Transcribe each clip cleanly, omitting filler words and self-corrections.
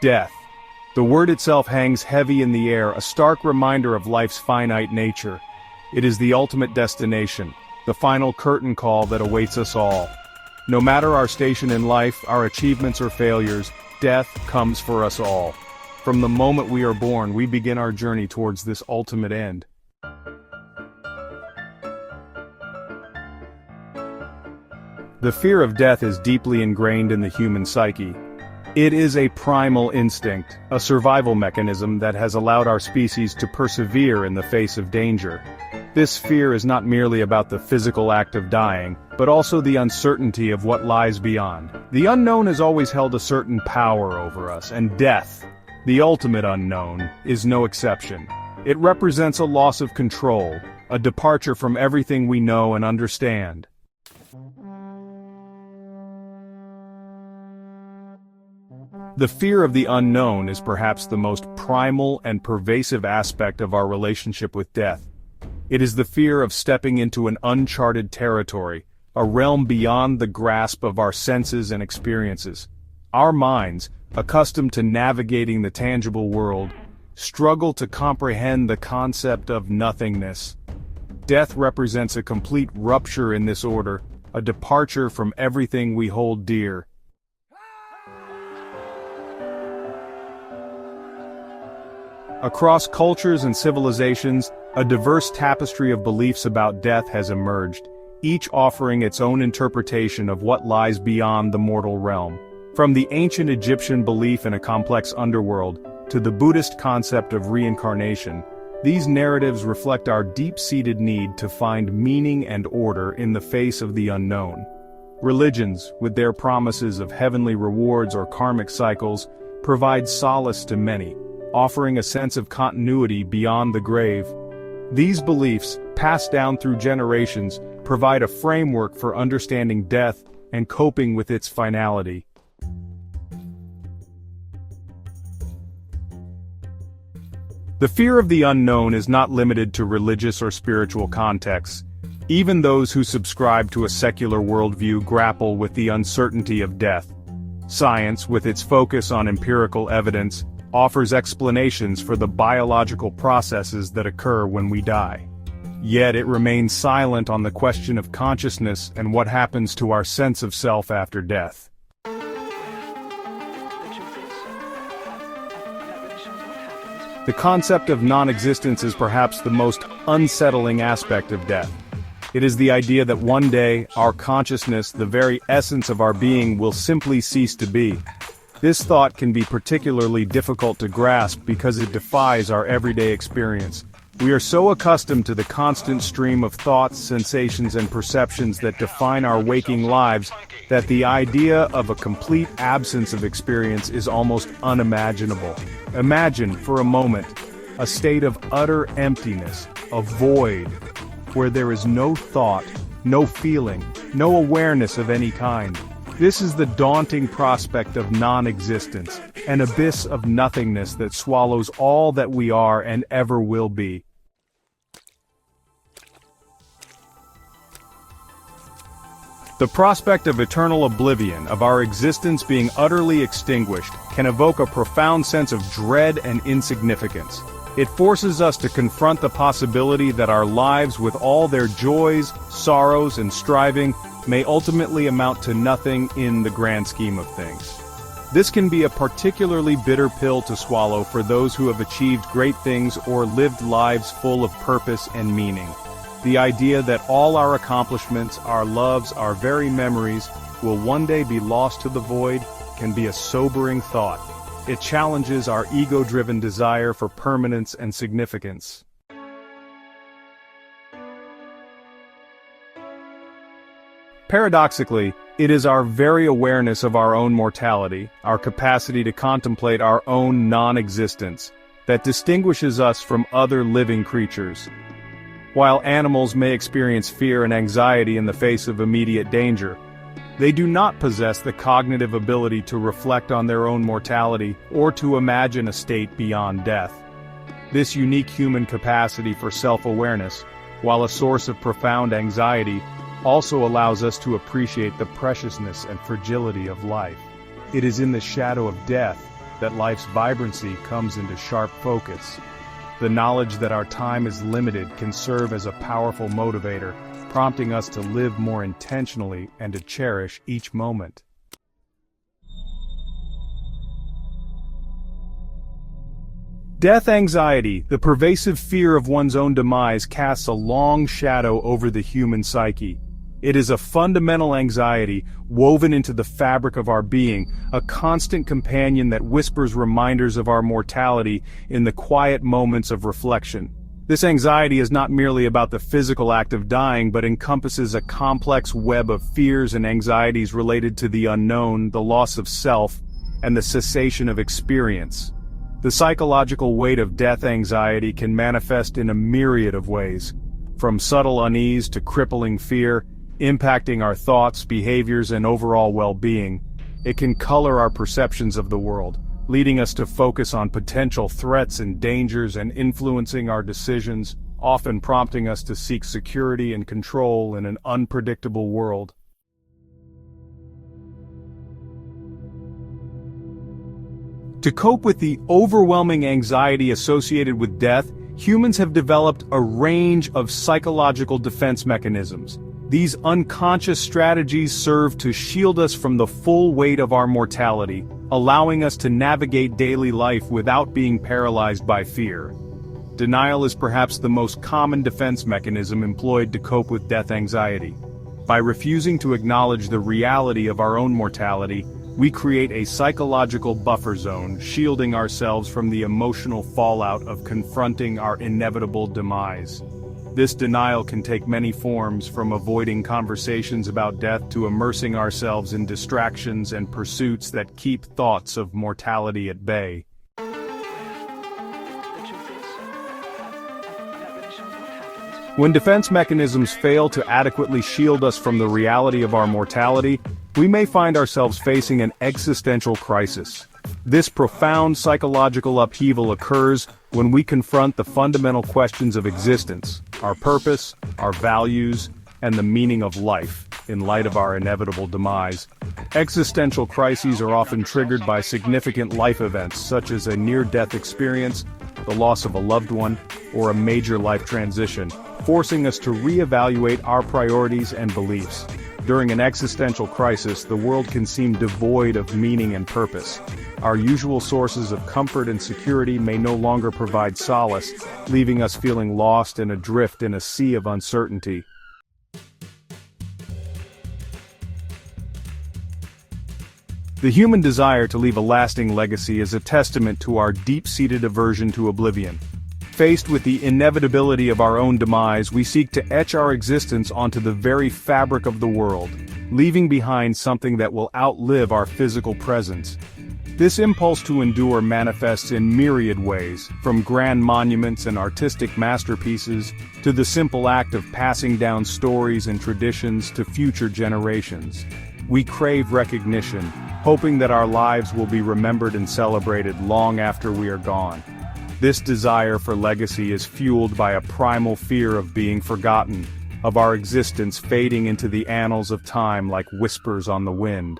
Death. The word itself hangs heavy in the air, a stark reminder of life's finite nature. It is the ultimate destination, the final curtain call that awaits us all. No matter our station in life, our achievements or failures, death comes for us all. From the moment we are born, we begin our journey towards this ultimate end. The fear of death is deeply ingrained in the human psyche. It is a primal instinct, a survival mechanism that has allowed our species to persevere in the face of danger. This fear is not merely about the physical act of dying, but also the uncertainty of what lies beyond. The unknown has always held a certain power over us, and death, the ultimate unknown, is no exception. It represents a loss of control, a departure from everything we know and understand. The fear of the unknown is perhaps the most primal and pervasive aspect of our relationship with death. It is the fear of stepping into an uncharted territory, a realm beyond the grasp of our senses and experiences. Our minds, accustomed to navigating the tangible world, struggle to comprehend the concept of nothingness. Death represents a complete rupture in this order, a departure from everything we hold dear. Across cultures and civilizations, a diverse tapestry of beliefs about death has emerged, each offering its own interpretation of what lies beyond the mortal realm. From the ancient Egyptian belief in a complex underworld, to the Buddhist concept of reincarnation, these narratives reflect our deep-seated need to find meaning and order in the face of the unknown. Religions, with their promises of heavenly rewards or karmic cycles, provide solace to many, offering a sense of continuity beyond the grave. These beliefs, passed down through generations, provide a framework for understanding death and coping with its finality. The fear of the unknown is not limited to religious or spiritual contexts. Even those who subscribe to a secular worldview grapple with the uncertainty of death. Science, with its focus on empirical evidence, offers explanations for the biological processes that occur when we die. Yet it remains silent on the question of consciousness and what happens to our sense of self after death. The concept of non-existence is perhaps the most unsettling aspect of death. It is the idea that one day, our consciousness, the very essence of our being, will simply cease to be. This thought can be particularly difficult to grasp because it defies our everyday experience. We are so accustomed to the constant stream of thoughts, sensations, and perceptions that define our waking lives that the idea of a complete absence of experience is almost unimaginable. Imagine, for a moment, a state of utter emptiness, a void, where there is no thought, no feeling, no awareness of any kind. This is the daunting prospect of non-existence, an abyss of nothingness that swallows all that we are and ever will be. The prospect of eternal oblivion, of our existence being utterly extinguished, can evoke a profound sense of dread and insignificance. It forces us to confront the possibility that our lives, with all their joys, sorrows, and striving, may ultimately amount to nothing in the grand scheme of things. This can be a particularly bitter pill to swallow for those who have achieved great things or lived lives full of purpose and meaning. The idea that all our accomplishments, our loves, our very memories, will one day be lost to the void can be a sobering thought. It challenges our ego-driven desire for permanence and significance. Paradoxically, it is our very awareness of our own mortality, our capacity to contemplate our own non-existence, that distinguishes us from other living creatures. While animals may experience fear and anxiety in the face of immediate danger, they do not possess the cognitive ability to reflect on their own mortality or to imagine a state beyond death. This unique human capacity for self-awareness, while a source of profound anxiety, also allows us to appreciate the preciousness and fragility of life. It is in the shadow of death that life's vibrancy comes into sharp focus. The knowledge that our time is limited can serve as a powerful motivator, prompting us to live more intentionally and to cherish each moment. Death anxiety, the pervasive fear of one's own demise, casts a long shadow over the human psyche. It is a fundamental anxiety woven into the fabric of our being, a constant companion that whispers reminders of our mortality in the quiet moments of reflection. This anxiety is not merely about the physical act of dying, but encompasses a complex web of fears and anxieties related to the unknown, the loss of self, and the cessation of experience. The psychological weight of death anxiety can manifest in a myriad of ways, from subtle unease to crippling fear, impacting our thoughts, behaviors, and overall well-being. It can color our perceptions of the world, leading us to focus on potential threats and dangers and influencing our decisions, often prompting us to seek security and control in an unpredictable world. To cope with the overwhelming anxiety associated with death, humans have developed a range of psychological defense mechanisms. These unconscious strategies serve to shield us from the full weight of our mortality, allowing us to navigate daily life without being paralyzed by fear. Denial is perhaps the most common defense mechanism employed to cope with death anxiety. By refusing to acknowledge the reality of our own mortality, we create a psychological buffer zone, shielding ourselves from the emotional fallout of confronting our inevitable demise. This denial can take many forms, from avoiding conversations about death to immersing ourselves in distractions and pursuits that keep thoughts of mortality at bay. When defense mechanisms fail to adequately shield us from the reality of our mortality, we may find ourselves facing an existential crisis. This profound psychological upheaval occurs when we confront the fundamental questions of existence, our purpose, our values, and the meaning of life, in light of our inevitable demise. Existential crises are often triggered by significant life events such as a near-death experience, the loss of a loved one, or a major life transition, forcing us to reevaluate our priorities and beliefs. During an existential crisis, the world can seem devoid of meaning and purpose. Our usual sources of comfort and security may no longer provide solace, leaving us feeling lost and adrift in a sea of uncertainty. The human desire to leave a lasting legacy is a testament to our deep-seated aversion to oblivion. Faced with the inevitability of our own demise, we seek to etch our existence onto the very fabric of the world, leaving behind something that will outlive our physical presence. This impulse to endure manifests in myriad ways, from grand monuments and artistic masterpieces to the simple act of passing down stories and traditions to future generations. We crave recognition, hoping that our lives will be remembered and celebrated long after we are gone. This desire for legacy is fueled by a primal fear of being forgotten, of our existence fading into the annals of time like whispers on the wind.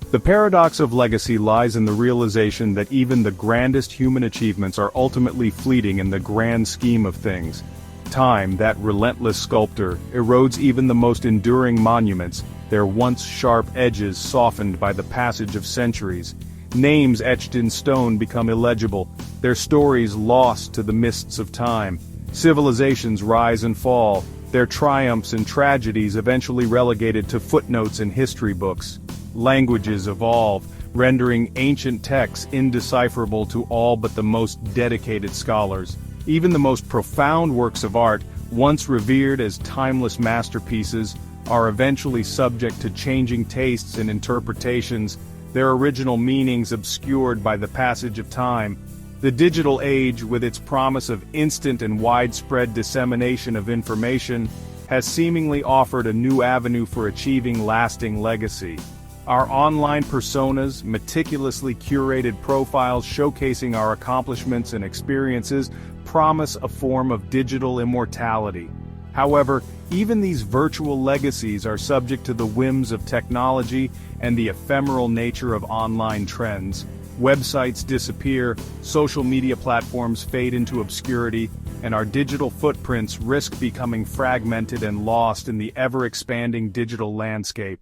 The paradox of legacy lies in the realization that even the grandest human achievements are ultimately fleeting in the grand scheme of things. Time, that relentless sculptor, erodes even the most enduring monuments, their once sharp edges softened by the passage of centuries. Names etched in stone become illegible, their stories lost to the mists of time. Civilizations rise and fall, their triumphs and tragedies eventually relegated to footnotes in history books. Languages evolve, rendering ancient texts indecipherable to all but the most dedicated scholars. Even the most profound works of art, once revered as timeless masterpieces, are eventually subject to changing tastes and interpretations, their original meanings obscured by the passage of time. The digital age, with its promise of instant and widespread dissemination of information, has seemingly offered a new avenue for achieving lasting legacy. Our online personas, meticulously curated profiles showcasing our accomplishments and experiences, promise a form of digital immortality. However, even these virtual legacies are subject to the whims of technology and the ephemeral nature of online trends. Websites disappear, social media platforms fade into obscurity, and our digital footprints risk becoming fragmented and lost in the ever-expanding digital landscape.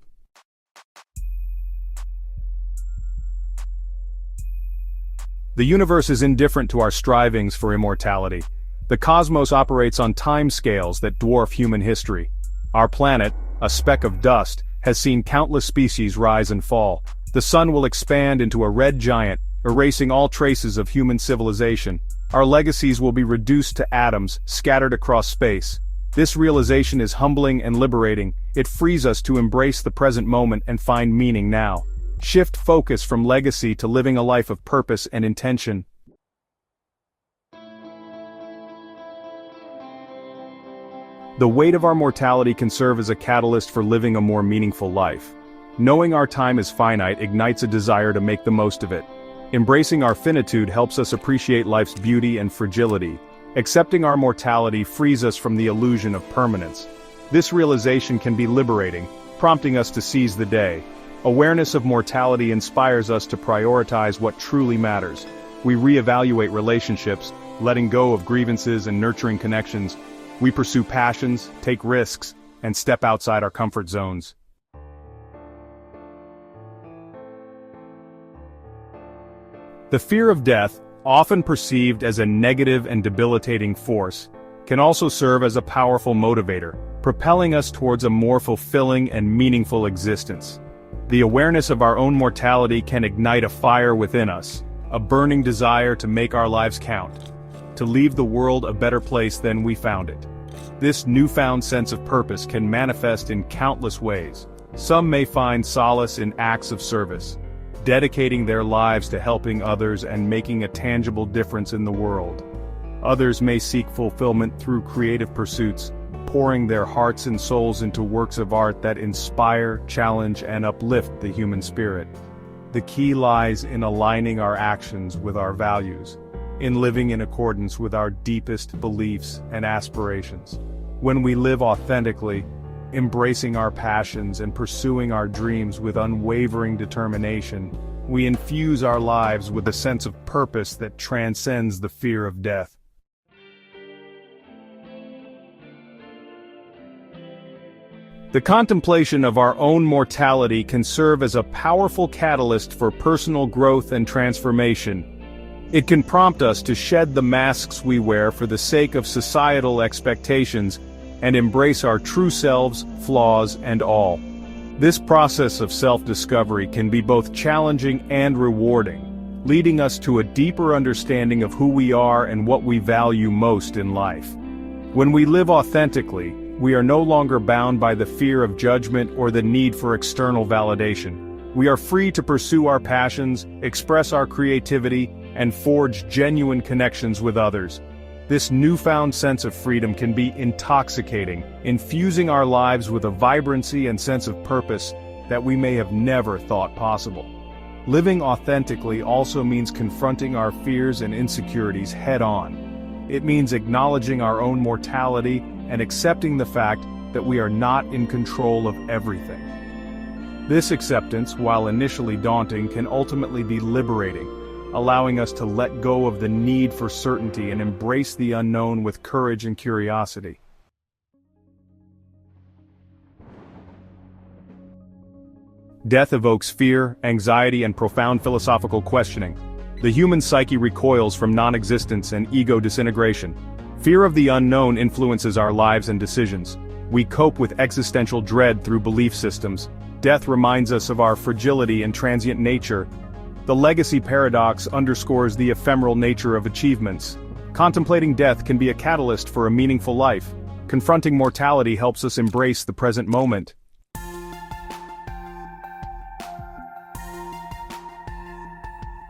The universe is indifferent to our strivings for immortality. The cosmos operates on timescales that dwarf human history. Our planet, a speck of dust, has seen countless species rise and fall. The sun will expand into a red giant, erasing all traces of human civilization. Our legacies will be reduced to atoms, scattered across space. This realization is humbling and liberating. It frees us to embrace the present moment and find meaning now. Shift focus from legacy to living a life of purpose and intention. The weight of our mortality can serve as a catalyst for living a more meaningful life. Knowing our time is finite ignites a desire to make the most of it. Embracing our finitude helps us appreciate life's beauty and fragility. Accepting our mortality frees us from the illusion of permanence. This realization can be liberating, prompting us to seize the day. Awareness of mortality inspires us to prioritize what truly matters. We reevaluate relationships, letting go of grievances and nurturing connections. We pursue passions, take risks, and step outside our comfort zones. The fear of death, often perceived as a negative and debilitating force, can also serve as a powerful motivator, propelling us towards a more fulfilling and meaningful existence. The awareness of our own mortality can ignite a fire within us, a burning desire to make our lives count, to leave the world a better place than we found it. This newfound sense of purpose can manifest in countless ways. Some may find solace in acts of service, dedicating their lives to helping others and making a tangible difference in the world. Others may seek fulfillment through creative pursuits, pouring their hearts and souls into works of art that inspire, challenge, and uplift the human spirit. The key lies in aligning our actions with our values, in living in accordance with our deepest beliefs and aspirations. When we live authentically, embracing our passions and pursuing our dreams with unwavering determination, we infuse our lives with a sense of purpose that transcends the fear of death. The contemplation of our own mortality can serve as a powerful catalyst for personal growth and transformation. It can prompt us to shed the masks we wear for the sake of societal expectations and embrace our true selves, flaws, and all. This process of self-discovery can be both challenging and rewarding, leading us to a deeper understanding of who we are and what we value most in life. When we live authentically, we are no longer bound by the fear of judgment or the need for external validation. We are free to pursue our passions, express our creativity, and forge genuine connections with others. This newfound sense of freedom can be intoxicating, infusing our lives with a vibrancy and sense of purpose that we may have never thought possible. Living authentically also means confronting our fears and insecurities head-on. It means acknowledging our own mortality and accepting the fact that we are not in control of everything. This acceptance, while initially daunting, can ultimately be liberating, allowing us to let go of the need for certainty and embrace the unknown with courage and curiosity. Death evokes fear, anxiety, and profound philosophical questioning. The human psyche recoils from non-existence and ego disintegration. Fear of the unknown influences our lives and decisions. We cope with existential dread through belief systems. Death reminds us of our fragility and transient nature. The legacy paradox underscores the ephemeral nature of achievements. Contemplating death can be a catalyst for a meaningful life. Confronting mortality helps us embrace the present moment.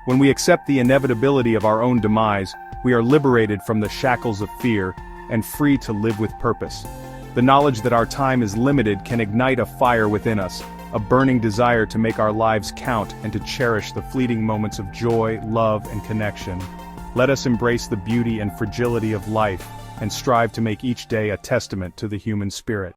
When we accept the inevitability of our own demise, we are liberated from the shackles of fear and free to live with purpose. The knowledge that our time is limited can ignite a fire within us, a burning desire to make our lives count and to cherish the fleeting moments of joy, love, and connection. Let us embrace the beauty and fragility of life, and strive to make each day a testament to the human spirit.